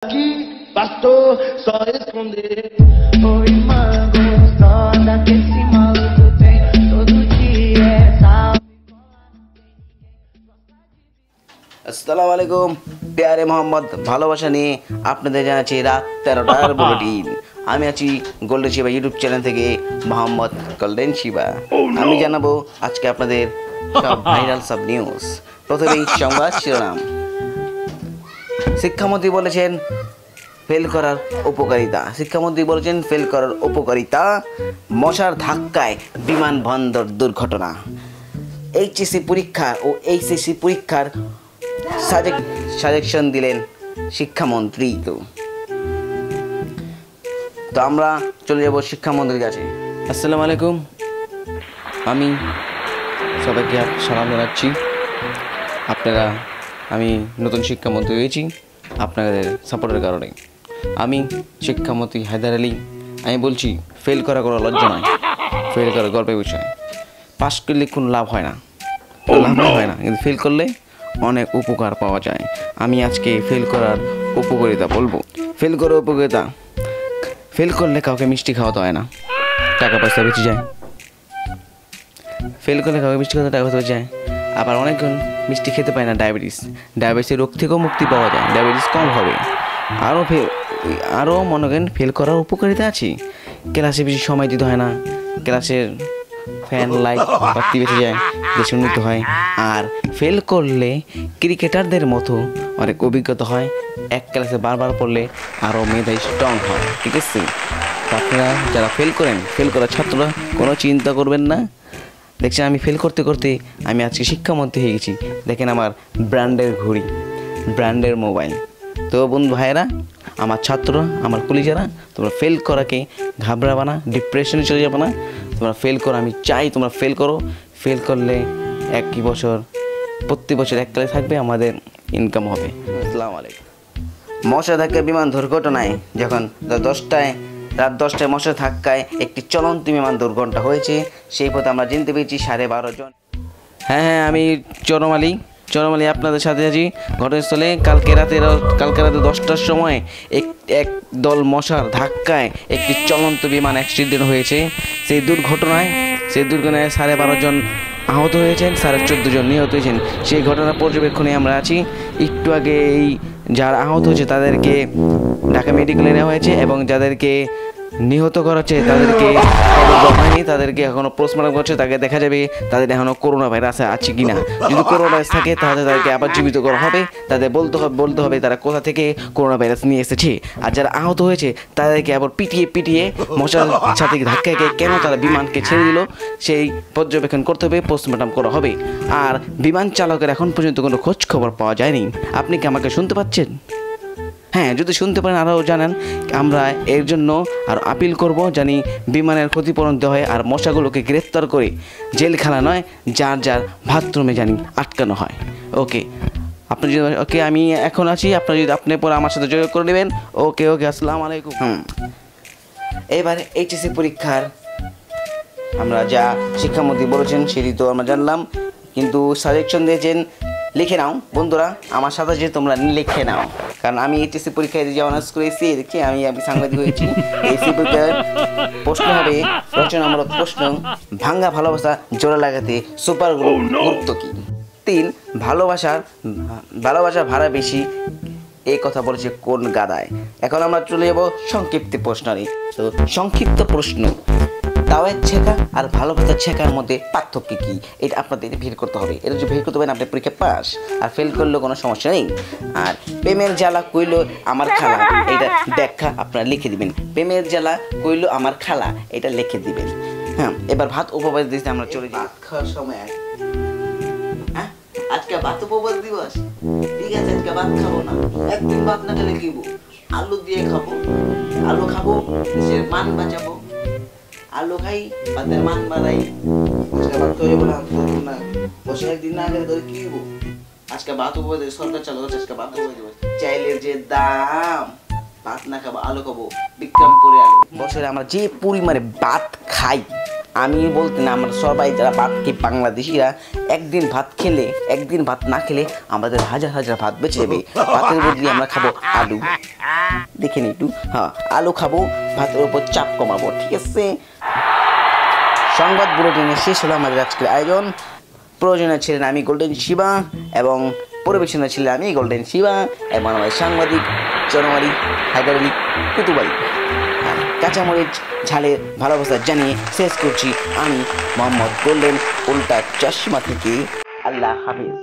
Aqui, pastor, só responder. Oi, mãe, gostosa que esse maluco tem. Todo dia é salve. আসসালামু আলাইকুম প্যারে মোহাম্মদ ভালোবাসা নিয়ে আপনাদের জানাচ্ছি রাত 13টার বুলেটিন। আমি আছি গোল্ডেন শিবা ইউটিউব চ্যানেল থেকে মোহাম্মদ গোল্ডেন শিবা। আমি জানাবো আজকে আপনাদের সব ভাইরাল সব নিউজ। প্রথমেই সংবাদ শিরোনাম। শিক্ষামন্ত্রী বলেছেন ফেল করার উপকারিতা। শিক্ষামন্ত্রী বলেছেন ফেল করার উপকারিতা। মশার ধাক্কায় বিমানবন্দর দুর্ঘটনা। এইচএসসি পরীক্ষা ও এইচএসসি পরীক্ষার সাজেশন দিলেন শিক্ষামন্ত্রী। তো আমরা চলে যাব শিক্ষামন্ত্রীর কাছে। আসসালামু আলাইকুম, আমি সবাইকে সালাম জানাচ্ছি। আমি নতুন শিক্ষামন্ত্রী হয়েছি আপনাদের সাপোর্টের কারণে। আমি শিক্ষামন্ত্রী হায়দার আলী। আমি বলছি ফেল করা কোনো লজ্জা নয়, ফেল করা গর্বের বিষয়। পাস করলে কোনো লাভ হয় না, কিন্তু ফেল করলে অনেক উপকার পাওয়া যায়। আমি আজকে ফেল করার উপকারিতা বলবো। ফেল করার উপকারিতা, ফেল করলে কাউকে মিষ্টি খাওয়াতে হয় না, টাকা পয়সা বেঁচে যায়। ফেল করলে কাউকে মিষ্টি খাওয়াতে টাকা পয়সা বেঁচে যায়। আবার অনেকজন মিষ্টি খেতে পায় না, ডায়াবেটিসের রোগ থেকেও মুক্তি পাওয়া যায়, ডায়াবেটিস কম হবে। আরও মনে করেন ফেল করার উপকারিতা আছে। ক্লাসে বেশি সময় দিতে হয় না, ক্লাসের ফ্যান লাইট বাতি বেঁচে যায়, দেশ উন্নত হয়। আর ফেল করলে ক্রিকেটারদের মতো অনেক অভিজ্ঞতা হয়। এক ক্লাসে বারবার পড়লে আরও মেধা স্ট্রং হয়। ঠিক আছে, আপনারা যারা ফেল করেন, ফেল করার ছাত্ররা কোনো চিন্তা করবেন না। দেখছেন আমি ফেল করতে করতে আমি আজকে শিক্ষামন্ত্রী হয়ে গেছি। দেখেন আমার ব্র্যান্ডের ঘড়ি, ব্র্যান্ডের মোবাইল। তো বন্ধু ভাইয়েরা, আমার ছাত্ররা, আমার কলিজারা, তোমরা ফেল করাকে ঘাবড়াবা না, ডিপ্রেশনে চলে যাবে না। তোমরা ফেল করো, আমি চাই তোমরা ফেল করো। ফেল করলে প্রতি বছর এক ক্লাস থাকবে, আমাদের ইনকাম হবে। আসসালামু আলাইকুম। মশা ধাক্কায় বিমান দুর্ঘটনায় যখন রাত 10টায় মশার ধাক্কায় একটি চলন্ত বিমান দুর্ঘটনা হয়েছে, সেই পথে আমরা জানতে পেরেছি 12.5 জন। হ্যাঁ, আমি চরমালি আপনাদের সাথে আছি ঘটনাস্থলে। কালকে রাতে 10টার সময় এক দল মশার ধাক্কায় একটি চলন্ত বিমান অ্যাক্সিডেন্ট হয়েছে। সেই দুর্ঘটনায় 12.5 জন আহত হয়েছেন, 14.5 জন নিহত হয়েছেন। সেই ঘটনার পর্যবেক্ষণে আমরা আছি। একটু আগে এই যারা আহত হয়েছে তাদেরকে ঢাকা মেডিকেলে নেওয়া হয়েছে, এবং যাদেরকে নিহত করা হচ্ছে তাদেরকে এখনও পোস্টমর্টম করছে। তাকে দেখা যাবে তাদের এখনও করোনা ভাইরাস আছে কি না। যদি করোনা ভাইরাস থাকে তাহলে তাদেরকে আবার জীবিত করা হবে। তাদের বলতে হবে তারা কোথা থেকে করোনা ভাইরাস নিয়ে এসেছে। আর যারা আহত হয়েছে তাদেরকে আবার পিটিয়ে মশার সাথে ধাক্কা খেয়ে কেন তারা বিমানকে ছেড়ে দিল সেই পর্যবেক্ষণ করতে হবে, পোস্টমর্টম করা হবে। আর বিমান চালকের এখন পর্যন্ত কোনো খোঁজ খবর পাওয়া যায়নি। আপনি কি আমাকে শুনতে পাচ্ছেন? হ্যাঁ, যদি শুনতে পারেন আরও জানান। আমরা এর জন্য আর আপিল করব, জানি বিমানের ক্ষতিপূরণ দেওয়া হয় আর মশাগুলোকে গ্রেফতার করে জেলখানা নয়, যার বাথরুমে জানি আটকানো হয়। ওকে, আমি এখন আছি। আপনি পরে আমার সাথে যোগাযোগ করে নেবেন। ওকে, আসসালামু আলাইকুম। এবারে এইচএসসি পরীক্ষার আমরা যা শিক্ষামন্ত্রী বলেছেন সেটি তো আমরা জানলাম, কিন্তু সাজেশন দিয়েছেন লিখে নাও বন্ধুরা। আমার সাথে যে তোমরা লিখে নাও, কারণ আমি এইচএসসি পরীক্ষায় যে অনার্স করেছি, দেখছি আমি সাংবাদিক হয়েছি। এইচএসসি পরীক্ষার প্রশ্ন হবে রচনামূলক প্রশ্ন। ভাঙ্গা ভালোবাসা জোড়া লাগাতে সুপার গুরুত্ব কী? 3, ভালোবাসার ভাড়া বেশি, এই কথা বলেছে কোন গাদায়? এখন আমরা চলে যাব সংক্ষিপ্ত প্রশ্নে। তো সংক্ষিপ্ত প্রশ্ন, দাওয়াত ছেঁকা আর ভালোবাসার ছেঁকার মধ্যে পার্থক্য কী? এটা আপনাদের বের করতে হবে। এটা যদি বের করতে পারেন আপনি পরীক্ষা পাস, আর ফেল করলেও কোনো সমস্যা নেই। আর প্রেমের জ্বালা কইল আমার খালা, এটা ব্যাখ্যা আপনারা লিখে দিবেন। প্রেমের জ্বালা কইল আমার খালা, এটা লিখে দিবেন। হ্যাঁ, এবার ভাত উপবাস দিতে আমরা চলে যাই। ভাত খাওয়ার সময় আজকে ভাত উপবাস দিবস, ঠিক আছে, আজকে ভাত খাবো না। একদিন ভাত না খেলে কিবো, আলু দিয়ে খাবো, আলু খাবো, দেশের মান বাঁচাবো। আলু খাই, ভাতের মান বাড়াই। আজকে ভাত খাওয়া যাবো না, বসে একদিন না খেলে তোর কি হইব? আজকে ভাত উপবাস সরকার চালু হচ্ছে, আজকে ভাত উপবাস দিবস। চাইলের যে দাম, ভাত না খাবো আলু খাবো, বিক্রমপুরে আলু। বছরে আমরা যে পরিমাণে ভাত খাই, আমি বলতে না, আমরা সবাই যারা ভাত খেয়ে বাংলাদেশিরা একদিন ভাত খেলে, একদিন ভাত না খেলে আমাদের হাজার হাজার ভাত বেঁচে যাবে। ভাতের বদলে আমরা খাবো আলু, দেখেন একটু, হ্যাঁ আলু খাবো, ভাতের উপর চাপ কমাবো, ঠিক আছে। সংবাদ বুলেটিনে শেষ হলো আমাদের আজকের আয়োজন। প্রয়োজনে ছিলেন আমি গোল্ডেন শিবা এবং পরিবেশনে ছিলেন আমি গোল্ডেন শিবা এবং আমার সাংবাদিক জনওয়ারি হায়দার আলী কুতুবাই। কাঁচামরিচ ঝালের ভালোবাসা জানিয়ে শেষ করছি আমি মোহাম্মদ গোল্ডেন উল্টা চশমা থেকে। আল্লাহ হাফিজ।